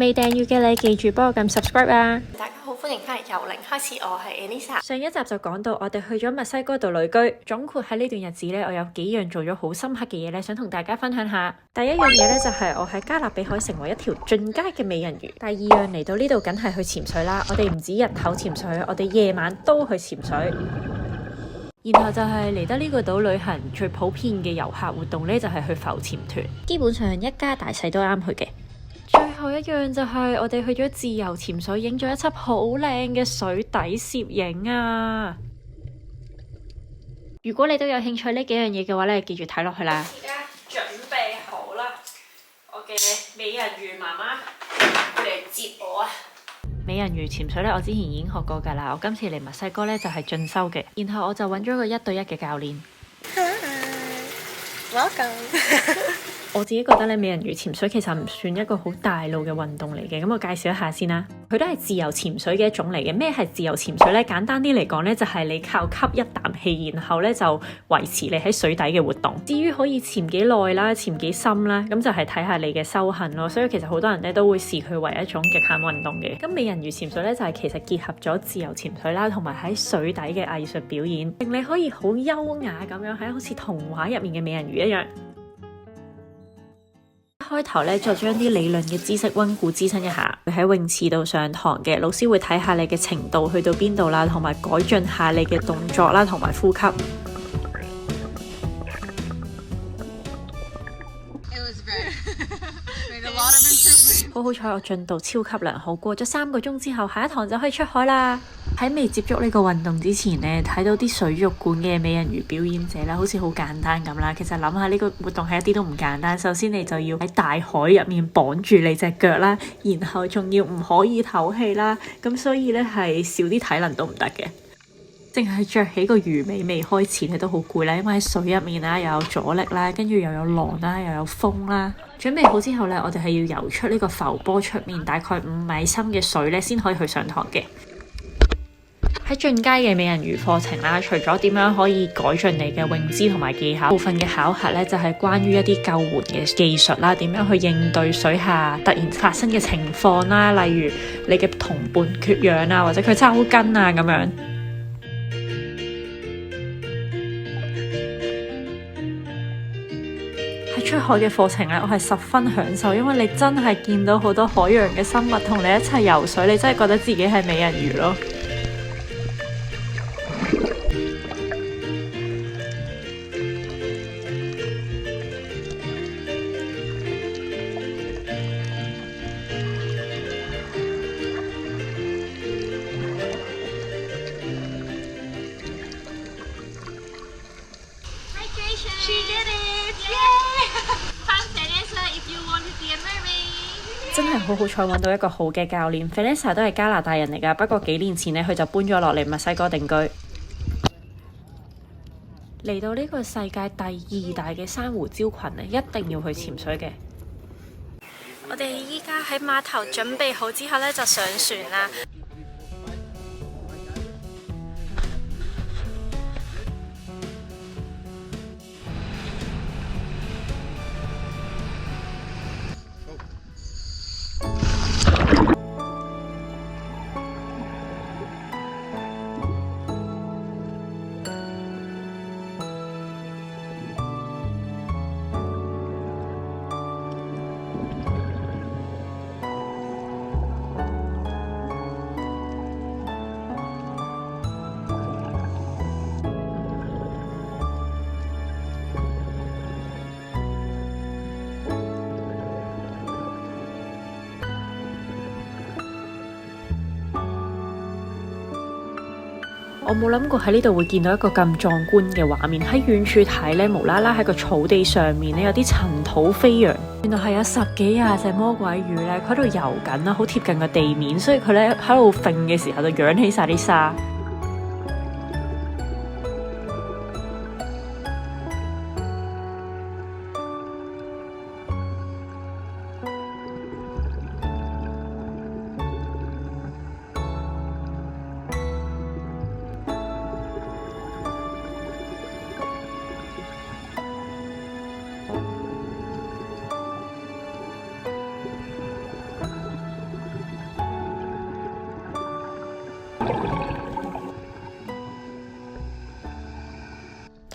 未訂閱嘅你記住幫我撳 subscribe 啊！大家好，歡迎翻嚟由零開始，我係 Anissa。上一集就講到我哋去咗墨西哥度旅居，總括喺呢段日子呢，我有幾樣做咗好深刻嘅嘢呢，想同大家分享下。第一樣嘢呢，就係我喺加勒比海成為一條進階嘅美人魚。第二樣嚟到呢度梗係去潛水啦，我哋唔止日頭潛水，我哋夜晚都去潛水。然後就係嚟得呢個島旅行最普遍嘅遊客活動呢，就係去浮潛團，基本上一家大細都啱去嘅。最後一樣就係我哋去咗自由潛水，影咗一輯好靚嘅水底攝影啊！如果你都有興趣呢幾樣嘢嘅話咧，記住睇落去啦。而家準備好啦，我嘅美人魚媽媽嚟接我啊！美人魚潛水咧，我之前已經學過㗎啦。我今次嚟墨西哥咧就係進修嘅，然後我就揾咗個1對1嘅教練。Welcome。我自己覺得咧，美人魚潛水其實唔算一個好大路嘅運動嚟嘅，咁我介紹一下先啦。佢都係自由潛水嘅一種嚟嘅。咩係自由潛水呢？簡單啲嚟講呢，就係你靠吸一啖氣，然後呢就維持你喺水底嘅活動。至於可以潛幾耐啦，潛幾深啦，咁就係睇下你嘅修行咯。所以其實好多人呢都會視佢為一種極限運動嘅。咁美人魚潛水呢，就係其實結合咗自由潛水啦，同埋喺水底嘅藝術表演，令你可以好優雅咁樣喺好似童話入面嘅美人魚一樣。開頭咧就將啲理論嘅知識溫故知新一下。喺泳池度上堂嘅老師會睇下你嘅程度去到邊度啦，同埋改進下你嘅動作啦，同埋呼吸。好好彩我進度超級良好，過咗3個鐘之後，下一堂就可以出海啦。喺未接觸呢個運動之前呢，睇到啲水族館嘅美人魚表演者咧，好似好簡單咁啦。其實諗下呢個活動係一啲都唔簡單。首先你就要喺大海入面綁住你隻腳啦，然後仲要唔可以唞氣啦。咁所以呢，係少啲體能都唔得嘅。淨係着起個魚尾未開始你都好攰啦，因為喺水入面啦，又有阻力啦，跟住又有浪啦，又有風啦。準備好之後呢，我哋係要游出呢個浮波出面大概5米深嘅水呢，先可以去上堂嘅。喺進階嘅美人魚課程啦，除咗點樣可以改進你嘅泳姿同埋技巧，部分嘅考核呢，就係關於一啲救援嘅技術啦，點樣去應對水下突然發生嘅情況啦，例如你嘅同伴缺氧啊，或者佢抽筋啊咁樣。出海嘅課程咧，我係十分享受，因為你真係見到好多海洋嘅生物同你一齊游水，你真係覺得自己係美人魚咯。真係好好彩揾到一個好嘅教練。Vanessa 都係加拿大人嚟㗎，不過幾年前呢，佢就搬咗落嚟墨西哥定居。嚟到呢個世界第2大嘅珊瑚礁群呢，一定要去潛水嘅。我哋依家喺碼頭準備好之後呢，就上船啦。我冇諗過喺呢度會見到一個咁壯觀嘅畫面。喺遠處睇呢，無啦啦喺個草地上面呢，有啲塵土飛揚，原來係有10幾20隻魔鬼魚呢，佢喺度游緊啦，好貼近個地面，所以佢呢喺度揈嘅時候就揚起晒啲沙。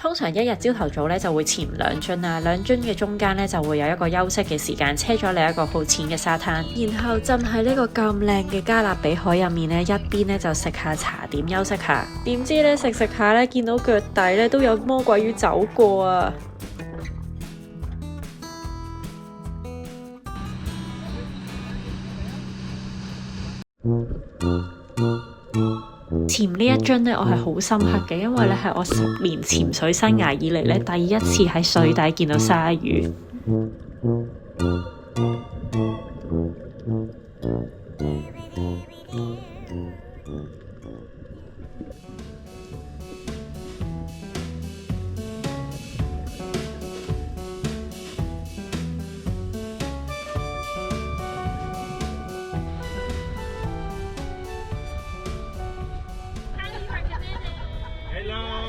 通常一日朝頭早咧就會潛2樽啦，2樽嘅中間咧就會有一個休息嘅時間，車咗你一個好淺嘅沙灘，然後浸喺呢個咁靚嘅加勒比海入面咧，一邊咧就食下茶點休息下。點知咧食下咧見到腳底咧都有魔鬼魚走過啊！潛呢一樽呢，我係好深刻嘅，因為呢係我10年潛水生涯以嚟呢第一次喺水底見到鯊魚。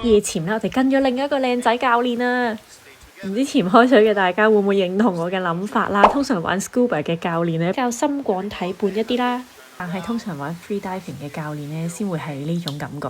夜潛呢，我哋跟咗另一個靚仔教練啊！唔知潛開水嘅大家會唔會認同我嘅諗法啦？通常玩 scuba 嘅教練呢，比較心廣體胖一啲啦，但係通常玩 free diving 嘅教練呢，先會係呢種感覺。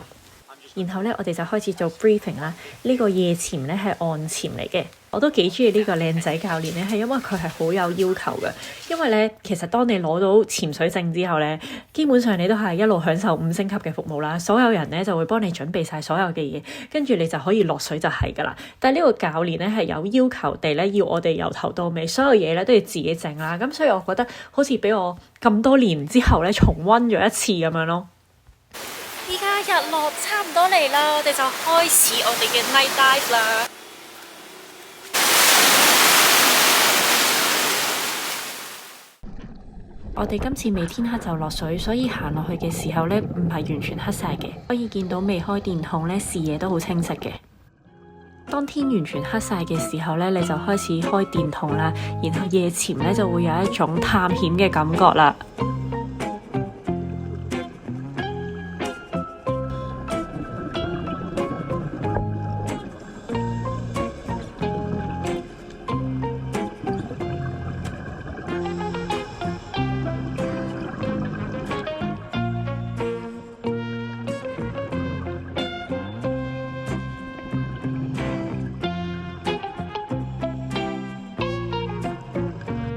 然後呢，我哋就開始做 briefing 啦。呢個夜潛呢係岸潛嚟嘅，我都幾中意呢個靚仔教練呢，係因為佢係好有要求嘅。因為呢，其實當你攞到潛水證之後呢，基本上你都係一路享受5星級嘅服務啦。所有人呢就會幫你準備晒所有嘅嘢，跟住你就可以落水就係㗎啦。但係呢個教練呢係有要求地呢，要我哋由頭到尾所有嘢呢都要自己整啦。咁所以我覺得好似俾我咁多年之後呢重溫咗一次咁樣咯。依家日落差唔多嚟啦，我哋就開始我哋嘅 night dive 啦。我哋今次未天黑就落水，所以行落去嘅時候呢，唔係完全黑晒嘅，可以見到未開電筒呢，視野都好清晰嘅。當天完全黑晒嘅時候呢，你就開始開電筒啦，然後夜潛呢就會有一種探險嘅感覺啦。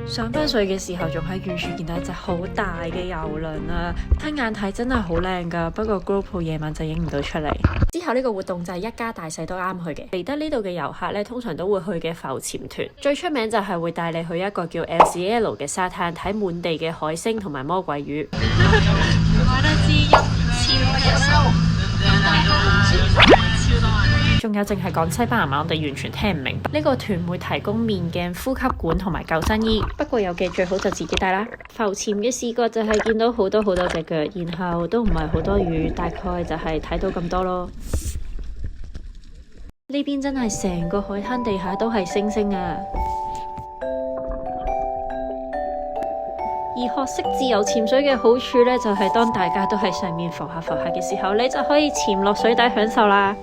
上返水嘅時候，仲喺遠處見到一隻好大嘅遊輪啊！親眼睇真係好靚㗎，不過 GoPro 夜晚就影唔到出嚟。之後呢個活動就係一家大細都啱去嘅。嚟得呢度嘅遊客呢，通常都會去嘅浮潛團，最出名就係會帶你去一個叫 LCL 嘅沙灘，睇滿地嘅海星同埋魔鬼魚。我都知超仲有淨係講西班牙文，我哋完全聽唔明白。呢個團會提供面鏡、呼吸管同埋救生衣，不過有嘅最好就自己帶啦。浮潛嘅視覺就係見到好多隻腳，然後都唔係好多魚，大概就係睇到咁多咯。呢邊真係成個海灘地下都係星星啊！而學識自由潛水嘅好處呢，就係當大家都喺上面浮下嘅時候，你就可以潛落水底享受啦。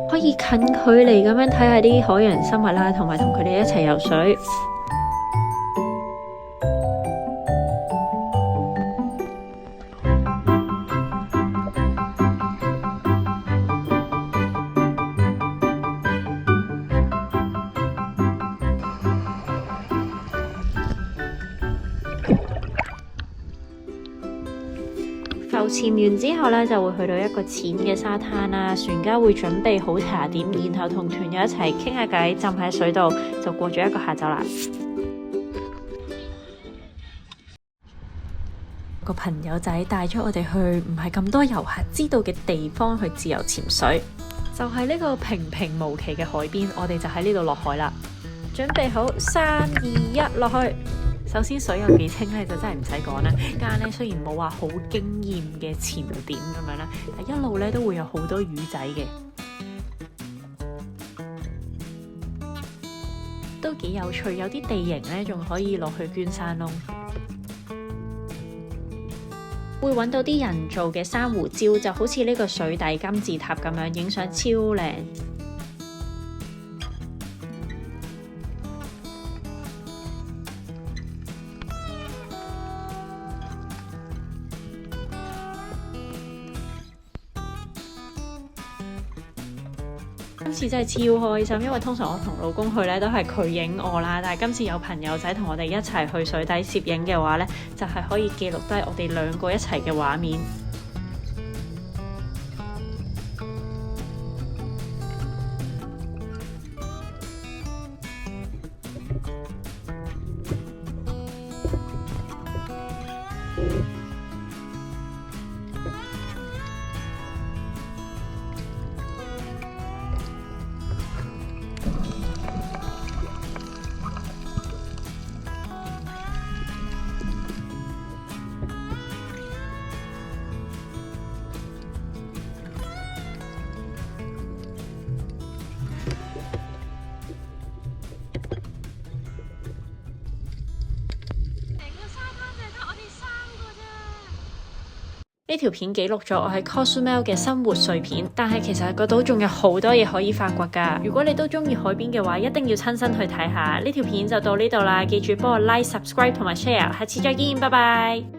可以近距離咁樣睇下啲海洋生物啦，同埋同佢哋一齊游水。浮潛完之後呢，就會去到一個淺嘅沙灘啦，船家會準備好茶點，然後同團友一齊傾下偈，浸喺水度，就過咗一個下晝啦。個朋友仔帶咗我哋去唔係咁多遊客知道嘅地方去自由潛水，就係呢個平平無奇嘅海邊，我哋就喺呢度落海啦。準備好，3、2、1，落去。首先水有幾清咧，就真係唔使講啦。間咧雖然冇話好驚豔嘅潛點咁樣啦，但一路咧都會有好多魚仔嘅，都幾有趣。有啲地形咧仲可以落去捐山窿，會揾到啲人造嘅珊瑚礁，就好似呢個水底金字塔咁樣，影相超靚。今次真係超開心，因為通常我同老公去咧都係佢影我啦，但係今次有朋友仔同我哋一齊去水底攝影嘅話咧，就係可以記錄低我哋兩個一齊嘅畫面。呢條片記錄咗我喺 Cozumel 嘅生活碎片，但係其實個島仲有好多嘢可以發掘㗎。如果你都中意海邊嘅話，一定要親身去睇下。呢條片就到呢度啦，記住幫我 like、subscribe 同埋 share，下次再見，拜拜。